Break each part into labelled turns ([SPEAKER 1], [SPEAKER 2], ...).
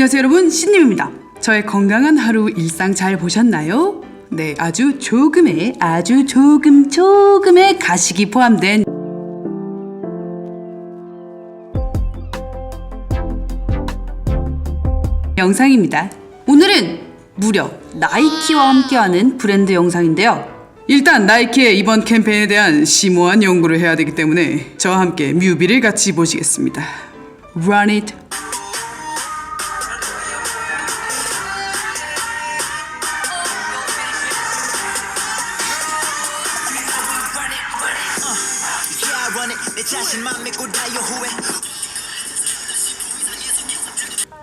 [SPEAKER 1] 안녕하세요 여러분, 신님입니다. 저의 건강한 하루 일상 잘 보셨나요? 네, 아주 조금의 가식이 포함된 영상입니다. 오늘은 무려 나이키와 함께하는 브랜드 영상인데요. 일단 나이키의 이번 캠페인에 대한 심오한 연구를 해야 되기 때문에 저와 함께 뮤비를 같이 보시겠습니다. Run it.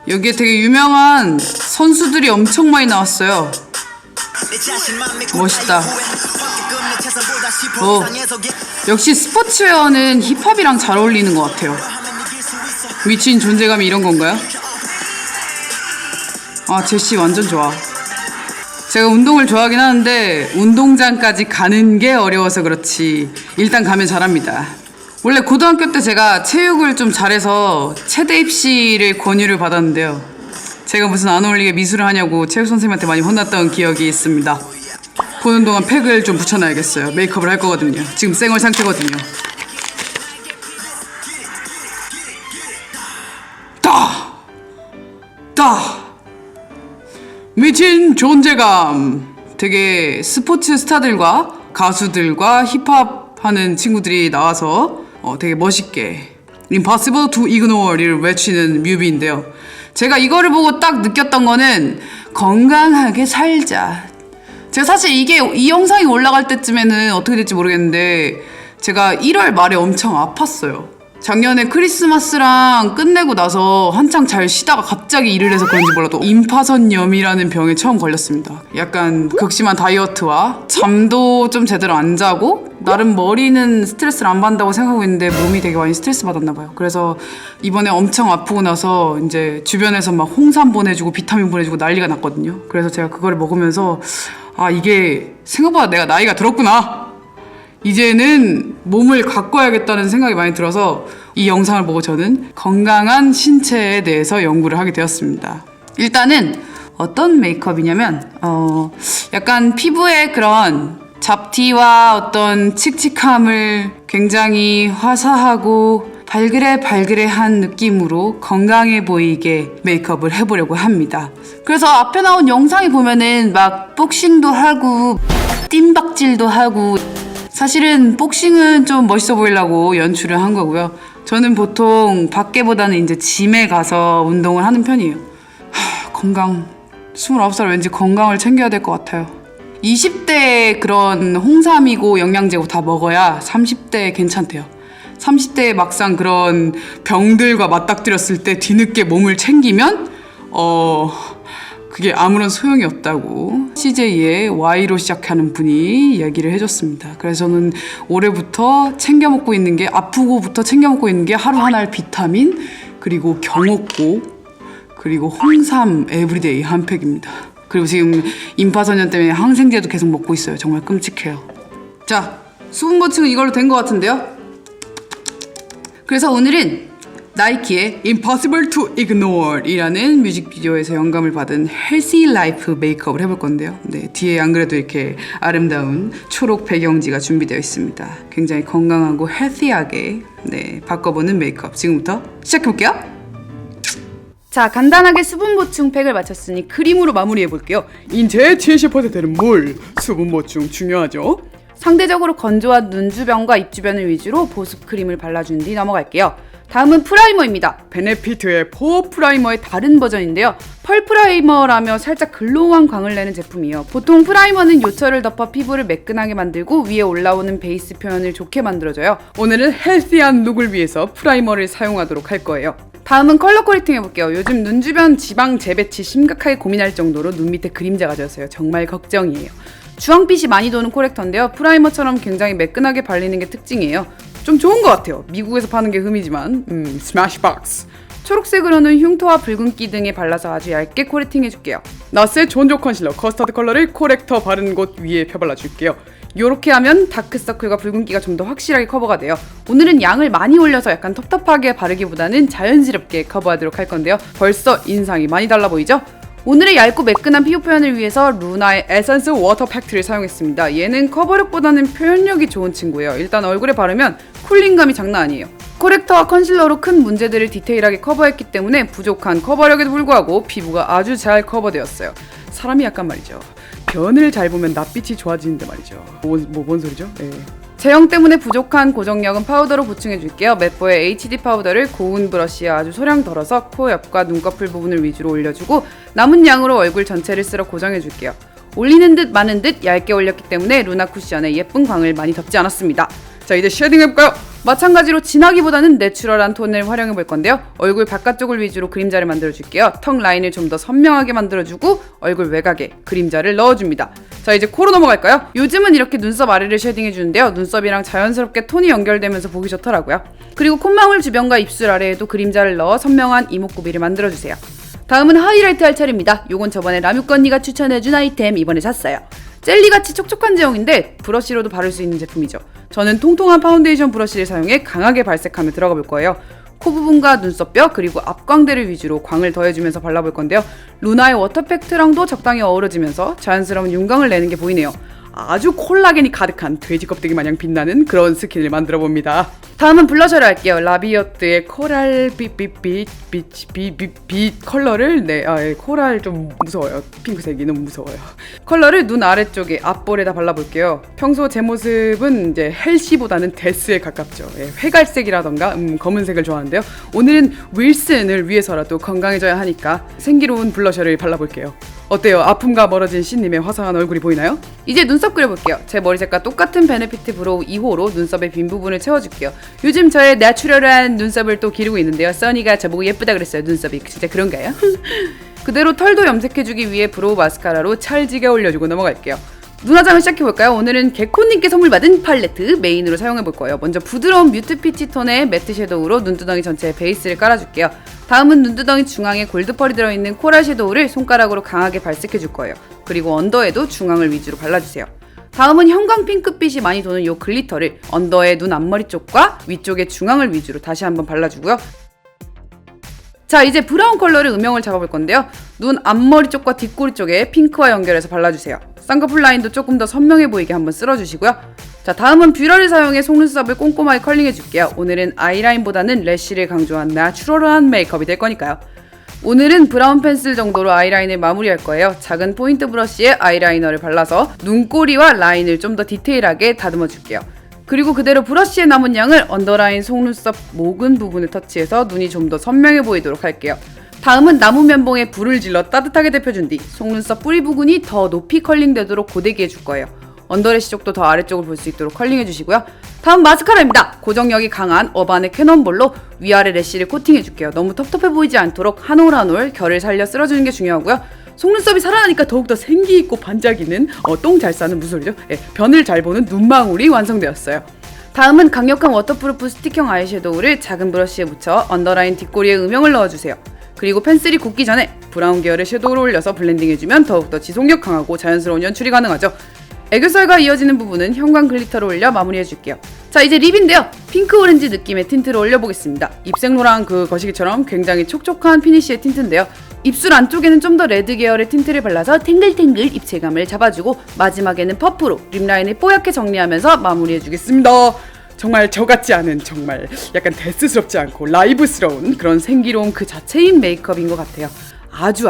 [SPEAKER 1] 여기에 되게 유명한 선수들이 엄청 많이 나왔어요. 멋있다. 역시 스포츠웨어는 힙합이랑 잘 어울리는 것 같아요. 미친 존재감이 이런 건가요? 아, 제시 완전 좋아. 제가 운동을 좋아하긴 하는데 운동장까지 가는 게 어려워서 그렇지 일단 가면 잘합니다. 원래 고등학교 때 제가 체육을 좀 잘해서 체대 입시를 권유를 받았는데요. 제가 무슨 안 어울리게 미술을 하냐고 체육 선생님한테 많이 혼났던 기억이 있습니다. 보는 동안 팩을 좀 붙여놔야겠어요. 메이크업을 할 거거든요. 지금 쌩얼 상태거든요. 미친 존재감. 되게 스포츠 스타들과 가수들과 힙합 하는 친구들이 나와서 되게 멋있게 Impossible to Ignore를 외치는 뮤비인데요. 제가 이거를 보고 딱 느꼈던 거는 건강하게 살자. 제가 사실 이 영상이 올라갈 때쯤에는 어떻게 될지 모르겠는데 제가 1월 말에 엄청 아팠어요. 작년에 크리스마스랑 끝내고 나서 한창 잘 쉬다가 갑자기 일을 해서 그런지 몰라도 임파선염이라는 병에 처음 걸렸습니다. 약간 극심한 다이어트와 잠도 좀 제대로 안 자고 나름 머리는 스트레스를 안 받는다고 생각하고 있는데 몸이 되게 많이 스트레스 받았나 봐요. 그래서 이번에 엄청 아프고 나서 이제 주변에서 막 홍삼 보내주고 비타민 보내주고 난리가 났거든요. 그래서 제가 그거를 먹으면서 아, 이게 생각보다 내가 나이가 들었구나. 이제는 몸을 가꿔야겠다는 생각이 많이 들어서 이 영상을 보고 저는 건강한 신체에 대해서 연구를 하게 되었습니다. 일단은 어떤 메이크업이냐면 약간 피부에 그런 잡티와 어떤 칙칙함을 굉장히 화사하고 발그레한 느낌으로 건강해 보이게 메이크업을 해보려고 합니다. 그래서 앞에 나온 영상이 보면은 막 복싱도 하고 뜀박질도 하고 사실은 복싱은 좀 멋있어 보이려고 연출을 한 거고요. 저는 보통 밖에보다는 이제 짐에 가서 운동을 하는 편이에요. 건강. 29살 왠지 건강을 챙겨야 될 것 같아요. 20대 그런 홍삼이고 영양제고 다 먹어야 30대 괜찮대요. 30대에 막상 그런 병들과 맞닥뜨렸을 때 뒤늦게 몸을 챙기면 그게 아무런 소용이 없다고 CJ의 Y로 시작하는 분이 얘기를 해줬습니다. 그래서 저는 올해부터 챙겨 먹고 있는 게 아프고부터 챙겨 먹고 있는 게 하루 하나의 비타민 그리고 경옥고 그리고 홍삼 에브리데이 한 팩입니다. 그리고 지금 임파선염 때문에 항생제도 계속 먹고 있어요. 정말 끔찍해요. 자, 수분 보충은 이걸로 된 것 같은데요. 그래서 오늘은 나이키의 Impossible to Ignore 이라는 뮤직비디오에서 영감을 받은 Healthy Life 메이크업을 해볼 건데요. 네, 뒤에 안 그래도 이렇게 아름다운 초록 배경지가 준비되어 있습니다. 굉장히 건강하고 헬시하게 바꿔보는 메이크업 지금부터 시작해볼게요. 자, 간단하게 수분 보충 팩을 마쳤으니 크림으로 마무리해볼게요. 인체의 70%는 물, 수분 보충 중요하죠. 상대적으로 건조한 눈 주변과 입 주변을 위주로 보습 크림을 발라준 뒤 넘어갈게요. 다음은 프라이머입니다. 베네피트의 포어 프라이머의 다른 버전인데요. 펄 프라이머라며 살짝 글로우한 광을 내는 제품이에요. 보통 프라이머는 요철을 덮어 피부를 매끈하게 만들고 위에 올라오는 베이스 표현을 좋게 만들어줘요. 오늘은 헬시한 룩을 위해서 프라이머를 사용하도록 할 거예요. 다음은 컬러 코렉팅 해볼게요. 요즘 눈 주변 지방 재배치 심각하게 고민할 정도로 눈 밑에 그림자가 졌어요. 정말 걱정이에요. 주황빛이 많이 도는 코렉터인데요. 프라이머처럼 굉장히 매끈하게 발리는 게 특징이에요. 좀 좋은 것 같아요. 미국에서 파는 게 흠이지만 스매시박스. 초록색으로는 흉터와 붉은기 등에 발라서 아주 얇게 코팅 해줄게요. 나스의 존조 컨실러 커스터드 컬러를 코렉터 바른 곳 위에 펴발라줄게요. 이렇게 하면 다크서클과 붉은기가 좀 더 확실하게 커버가 돼요. 오늘은 양을 많이 올려서 약간 텁텁하게 바르기보다는 자연스럽게 커버하도록 할 건데요. 벌써 인상이 많이 달라 보이죠? 오늘의 얇고 매끈한 피부 표현을 위해서 루나의 에센스 워터 팩트를 사용했습니다. 얘는 커버력보다는 표현력이 좋은 친구예요. 일단 얼굴에 바르면 쿨링감이 장난 아니에요. 코렉터와 컨실러로 큰 문제들을 디테일하게 커버했기 때문에 부족한 커버력에도 불구하고 피부가 아주 잘 커버되었어요. 사람이 약간 말이죠. 변을 잘 보면 낯빛이 좋아지는데 말이죠. 뭔 소리죠? 네. 제형 때문에 부족한 고정력은 파우더로 보충해줄게요. 맷보의 HD 파우더를 고운 브러쉬에 아주 소량 덜어서 코 옆과 눈꺼풀 부분을 위주로 올려주고 남은 양으로 얼굴 전체를 쓸어 고정해줄게요. 올리는 듯 마는 듯 얇게 올렸기 때문에 루나 쿠션에 예쁜 광을 많이 덮지 않았습니다. 자, 이제 쉐딩 해볼까요? 마찬가지로 진하기보다는 내추럴한 톤을 활용해 볼 건데요. 얼굴 바깥쪽을 위주로 그림자를 만들어줄게요. 턱 라인을 좀 더 선명하게 만들어주고 얼굴 외곽에 그림자를 넣어줍니다. 자, 이제 코로 넘어갈까요? 요즘은 이렇게 눈썹 아래를 쉐딩해주는데요. 눈썹이랑 자연스럽게 톤이 연결되면서 보기 좋더라고요. 그리고 콧망울 주변과 입술 아래에도 그림자를 넣어 선명한 이목구비를 만들어주세요. 다음은 하이라이트 할 차례입니다. 요건 저번에 라뮤꺼 언니가 추천해준 아이템 이번에 샀어요. 젤리같이 촉촉한 제형인데 브러쉬로도 바를 수 있는 제품이죠. 저는 통통한 파운데이션 브러쉬를 사용해 강하게 발색하며 들어가 볼 거예요. 코 부분과 눈썹뼈 그리고 앞광대를 위주로 광을 더해주면서 발라볼 건데요. 루나의 워터팩트랑도 적당히 어우러지면서 자연스러운 윤광을 내는 게 보이네요. 아주 콜라겐이 가득한 돼지 껍데기 마냥 빛나는 그런 스킨을 만들어 봅니다. 다음은 블러셔를 할게요. 라비어트의 코랄 빛 컬러를 코랄 좀 무서워요. 핑크색이 너무 무서워요. 컬러를 눈 아래쪽에 앞볼에다 발라볼게요. 평소 제 모습은 이제 헬시보다는 데스에 가깝죠. 회갈색이라던가 검은색을 좋아하는데요. 오늘은 윌슨을 위해서라도 건강해져야 하니까 생기로운 블러셔를 발라볼게요. 어때요? 아픔과 멀어진 신님의 화사한 얼굴이 보이나요? 이제 눈썹 그려볼게요. 제 머리색과 똑같은 베네피트 브로우 2호로 눈썹의 빈 부분을 채워줄게요. 요즘 저의 내추럴한 눈썹을 또 기르고 있는데요. 써니가 저보고 예쁘다 그랬어요. 눈썹이 진짜 그런가요? 그대로 털도 염색해주기 위해 브로우 마스카라로 찰지게 올려주고 넘어갈게요. 눈화장을 시작해볼까요? 오늘은 개코님께 선물 받은 팔레트 메인으로 사용해볼 거예요. 먼저 부드러운 뮤트 피치 톤의 매트 섀도우로 눈두덩이 전체에 베이스를 깔아줄게요. 다음은 눈두덩이 중앙에 골드펄이 들어있는 코랄 섀도우를 손가락으로 강하게 발색해줄 거예요. 그리고 언더에도 중앙을 위주로 발라주세요. 다음은 형광 핑크빛이 많이 도는 이 글리터를 언더의 눈 앞머리 쪽과 위쪽의 중앙을 위주로 다시 한번 발라주고요. 자, 이제 브라운 컬러를 음영을 잡아볼 건데요. 눈 앞머리 쪽과 뒷꼬리 쪽에 핑크와 연결해서 발라주세요. 쌍꺼풀 라인도 조금 더 선명해 보이게 한번 쓸어주시고요. 자, 다음은 뷰러를 사용해 속눈썹을 꼼꼼하게 컬링해줄게요. 오늘은 아이라인보다는 래쉬를 강조한 내추럴한 메이크업이 될 거니까요. 오늘은 브라운 펜슬 정도로 아이라인을 마무리할 거예요. 작은 포인트 브러쉬에 아이라이너를 발라서 눈꼬리와 라인을 좀 더 디테일하게 다듬어 줄게요. 그리고 그대로 브러쉬에 남은 양을 언더라인 속눈썹 모근 부분을 터치해서 눈이 좀 더 선명해 보이도록 할게요. 다음은 나무 면봉에 불을 질러 따뜻하게 데펴준 뒤 속눈썹 뿌리 부분이 더 높이 컬링되도록 고데기 해줄 거예요. 언더래쉬 쪽도 더 아래쪽을 볼 수 있도록 컬링해 주시고요. 다음 마스카라입니다. 고정력이 강한 어반의 캐논볼로 위아래 래쉬를 코팅해 줄게요. 너무 텁텁해 보이지 않도록 한 올 한 올 결을 살려 쓸어주는 게 중요하고요. 속눈썹이 살아나니까 더욱더 생기있고 반짝이는 똥 잘 싸는 무슨 소리죠? 변을 잘 보는 눈망울이 완성되었어요. 다음은 강력한 워터프루프 스틱형 아이섀도우를 작은 브러쉬에 묻혀 언더라인 뒷꼬리에 음영을 넣어주세요. 그리고 펜슬이 굳기 전에 브라운 계열의 섀도우를 올려서 블렌딩해주면 더욱더 지속력 강하고 자연스러운 연출이 가능하죠. 애교살과 이어지는 부분은 형광 글리터를 올려 마무리해줄게요. 자, 이제 립인데요. 핑크 오렌지 느낌의 틴트를 올려보겠습니다. 입생로랑 그 거시기처럼 굉장히 촉촉한 피니쉬의 틴트인데요. 입술 안쪽에는 좀 더 레드 계열의 틴트를 발라서 탱글탱글 입체감을 잡아주고 마지막에는 퍼프로 립라인을 뽀얗게 정리하면서 마무리해주겠습니다. 정말 저같지 않은 정말 약간 데스스럽지 않고 라이브스러운 그런 생기로운 그 자체인 메이크업인 것 같아요. 아주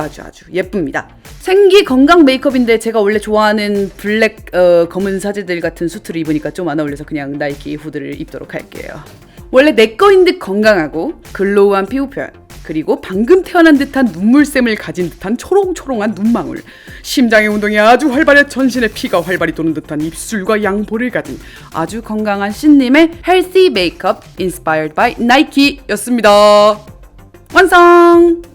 [SPEAKER 1] 예쁩니다. 생기 건강 메이크업인데 제가 원래 좋아하는 블랙 검은 사제들 같은 수트를 입으니까 좀 안 어울려서 그냥 나이키 후드를 입도록 할게요. 원래 내 거인 듯 건강하고 글로우한 피부 표현 그리고 방금 태어난 듯한 눈물샘을 가진 듯한 초롱초롱한 눈망울 심장의 운동이 아주 활발해 전신에 피가 활발히 도는 듯한 입술과 양볼을 가진 아주 건강한 신님의 헬시 메이크업 인스파이어드 바이 나이키 였습니다. 완성!